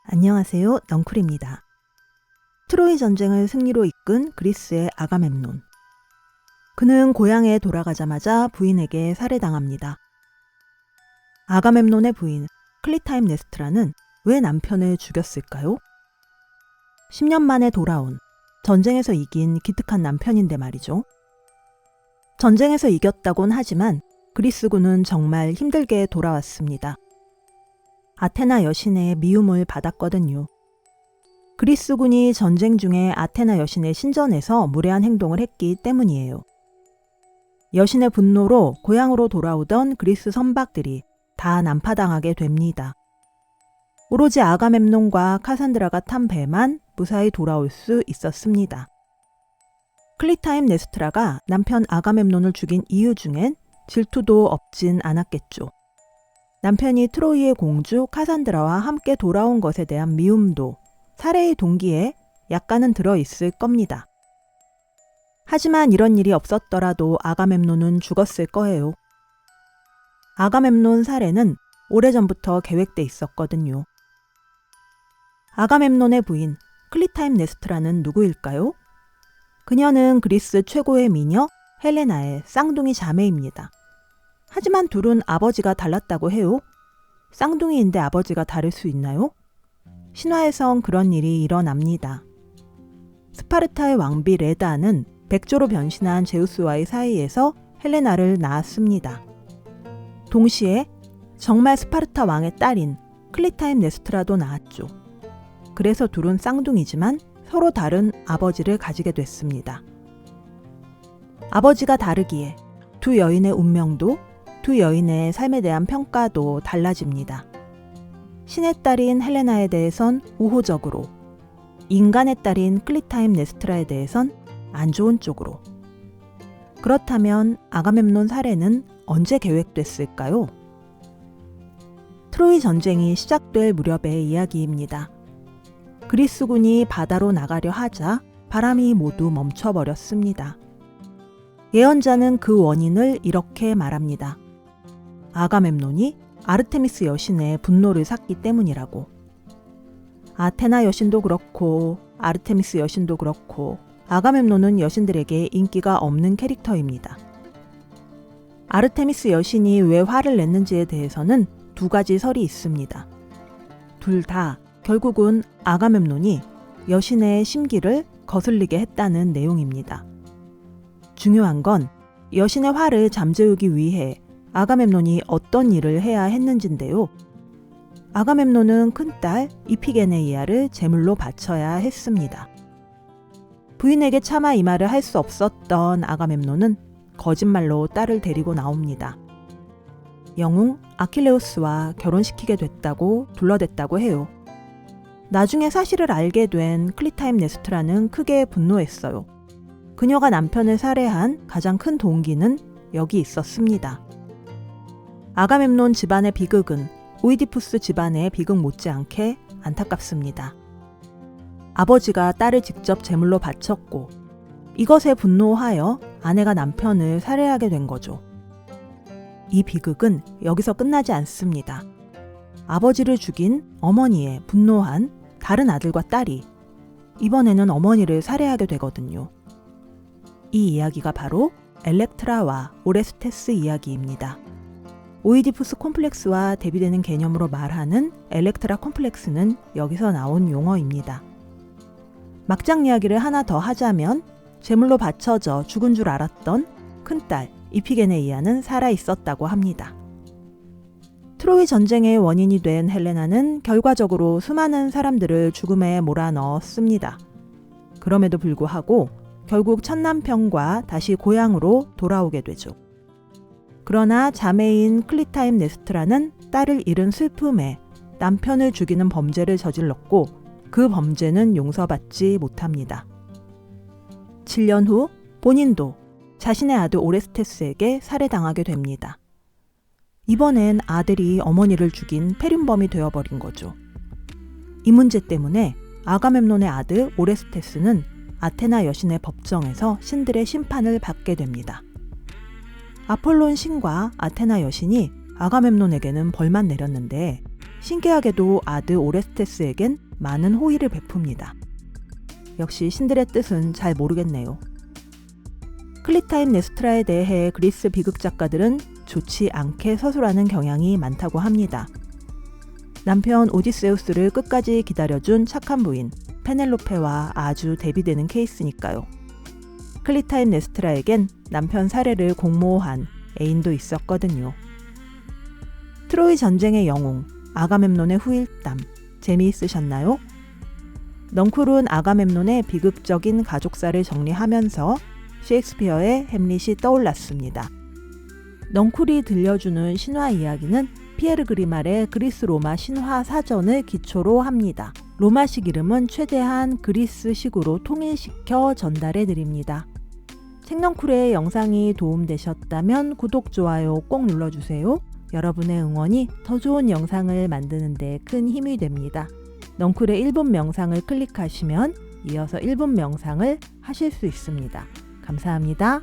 안녕하세요. 넝쿨입니다. 트로이 전쟁을 승리로 이끈 그리스의 아가멤논. 그는 고향에 돌아가자마자 부인에게 살해당합니다. 아가멤논의 부인 클리타임네스트라는 왜 남편을 죽였을까요? 10년 만에 돌아온 전쟁에서 이긴 기특한 남편인데 말이죠. 전쟁에서 이겼다곤 하지만 그리스군은 정말 힘들게 돌아왔습니다. 아테나 여신의 미움을 받았거든요. 그리스군이 전쟁 중에 아테나 여신의 신전에서 무례한 행동을 했기 때문이에요. 여신의 분노로 고향으로 돌아오던 그리스 선박들이 다 난파당하게 됩니다. 오로지 아가멤논과 카산드라가 탄 배만 무사히 돌아올 수 있었습니다. 클리타임네스트라가 남편 아가멤논을 죽인 이유 중엔 질투도 없진 않았겠죠. 남편이 트로이의 공주 카산드라와 함께 돌아온 것에 대한 미움도 살해의 동기에 약간은 들어있을 겁니다. 하지만 이런 일이 없었더라도 아가멤논은 죽었을 거예요. 아가멤논 살해는 오래전부터 계획돼 있었거든요. 아가멤논의 부인 클리타임네스트라는 누구일까요? 그녀는 그리스 최고의 미녀 헬레나의 쌍둥이 자매입니다. 하지만 둘은 아버지가 달랐다고 해요. 쌍둥이인데 아버지가 다를 수 있나요? 신화에선 그런 일이 일어납니다. 스파르타의 왕비 레다는 백조로 변신한 제우스와의 사이에서 헬레나를 낳았습니다. 동시에 정말 스파르타 왕의 딸인 클리타임네스트라도 낳았죠. 그래서 둘은 쌍둥이지만 서로 다른 아버지를 가지게 됐습니다. 아버지가 다르기에 두 여인의 운명도 두 여인의 삶에 대한 평가도 달라집니다. 신의 딸인 헬레나에 대해선 우호적으로, 인간의 딸인 클리타임네스트라에 대해선 안 좋은 쪽으로. 그렇다면 아가멤논 살해는 언제 계획됐을까요? 트로이 전쟁이 시작될 무렵의 이야기입니다. 그리스군이 바다로 나가려 하자 바람이 모두 멈춰버렸습니다. 예언자는 그 원인을 이렇게 말합니다. 아가멤논이 아르테미스 여신의 분노를 샀기 때문이라고. 아테나 여신도 그렇고 아르테미스 여신도 그렇고 아가멤논은 여신들에게 인기가 없는 캐릭터입니다. 아르테미스 여신이 왜 화를 냈는지에 대해서는 두 가지 설이 있습니다. 둘 다 결국은 아가멤논이 여신의 심기를 거슬리게 했다는 내용입니다. 중요한 건 여신의 화를 잠재우기 위해 아가멤논이 어떤 일을 해야 했는지인데요. 아가멤논은 큰딸 이피게네이아를 제물로 바쳐야 했습니다. 부인에게 차마 이 말을 할 수 없었던 아가멤논은 거짓말로 딸을 데리고 나옵니다. 영웅 아킬레우스와 결혼시키게 됐다고 둘러댔다고 해요. 나중에 사실을 알게 된 클리타임네스트라는 크게 분노했어요. 그녀가 남편을 살해한 가장 큰 동기는 여기 있었습니다. 아가멤논 집안의 비극은 오이디푸스 집안의 비극 못지않게 안타깝습니다. 아버지가 딸을 직접 제물로 바쳤고 이것에 분노하여 아내가 남편을 살해하게 된 거죠. 이 비극은 여기서 끝나지 않습니다. 아버지를 죽인 어머니에 분노한 다른 아들과 딸이 이번에는 어머니를 살해하게 되거든요. 이 이야기가 바로 엘렉트라와 오레스테스 이야기입니다. 오이디푸스 콤플렉스와 대비되는 개념으로 말하는 엘렉트라 콤플렉스는 여기서 나온 용어입니다. 막장 이야기를 하나 더 하자면 제물로 바쳐져 죽은 줄 알았던 큰딸 이피게네이아는 살아있었다고 합니다. 트로이 전쟁의 원인이 된 헬레나는 결과적으로 수많은 사람들을 죽음에 몰아넣었습니다. 그럼에도 불구하고 결국 첫 남편과 다시 고향으로 돌아오게 되죠. 그러나 자매인 클리타임네스트라는 딸을 잃은 슬픔에 남편을 죽이는 범죄를 저질렀고 그 범죄는 용서받지 못합니다. 7년 후 본인도 자신의 아들 오레스테스에게 살해당하게 됩니다. 이번엔 아들이 어머니를 죽인 패륜범이 되어버린 거죠. 이 문제 때문에 아가멤논의 아들 오레스테스는 아테나 여신의 법정에서 신들의 심판을 받게 됩니다. 아폴론 신과 아테나 여신이 아가멤논에게는 벌만 내렸는데 신기하게도 아들 오레스테스에겐 많은 호의를 베풉니다. 역시 신들의 뜻은 잘 모르겠네요. 클리타임네스트라에 대해 그리스 비극 작가들은 좋지 않게 서술하는 경향이 많다고 합니다. 남편 오디세우스를 끝까지 기다려준 착한 부인 페넬로페와 아주 대비되는 케이스니까요. 클리타임네스트라에겐 남편 살해를 공모한 애인도 있었거든요. 트로이 전쟁의 영웅 아가멤논의 후일담 재미있으셨나요? 넝쿨은 아가멤논의 비극적인 가족사를 정리하면서 셰익스피어의 햄릿이 떠올랐습니다. 넝쿨이 들려주는 신화 이야기는 피에르 그리말의 그리스 로마 신화 사전을 기초로 합니다. 로마식 이름은 최대한 그리스식으로 통일시켜 전달해 드립니다. 책넝쿨의 영상이 도움되셨다면 구독, 좋아요 꼭 눌러주세요. 여러분의 응원이 더 좋은 영상을 만드는 데 큰 힘이 됩니다. 넝쿨의 1분 명상을 클릭하시면 이어서 1분 명상을 하실 수 있습니다. 감사합니다.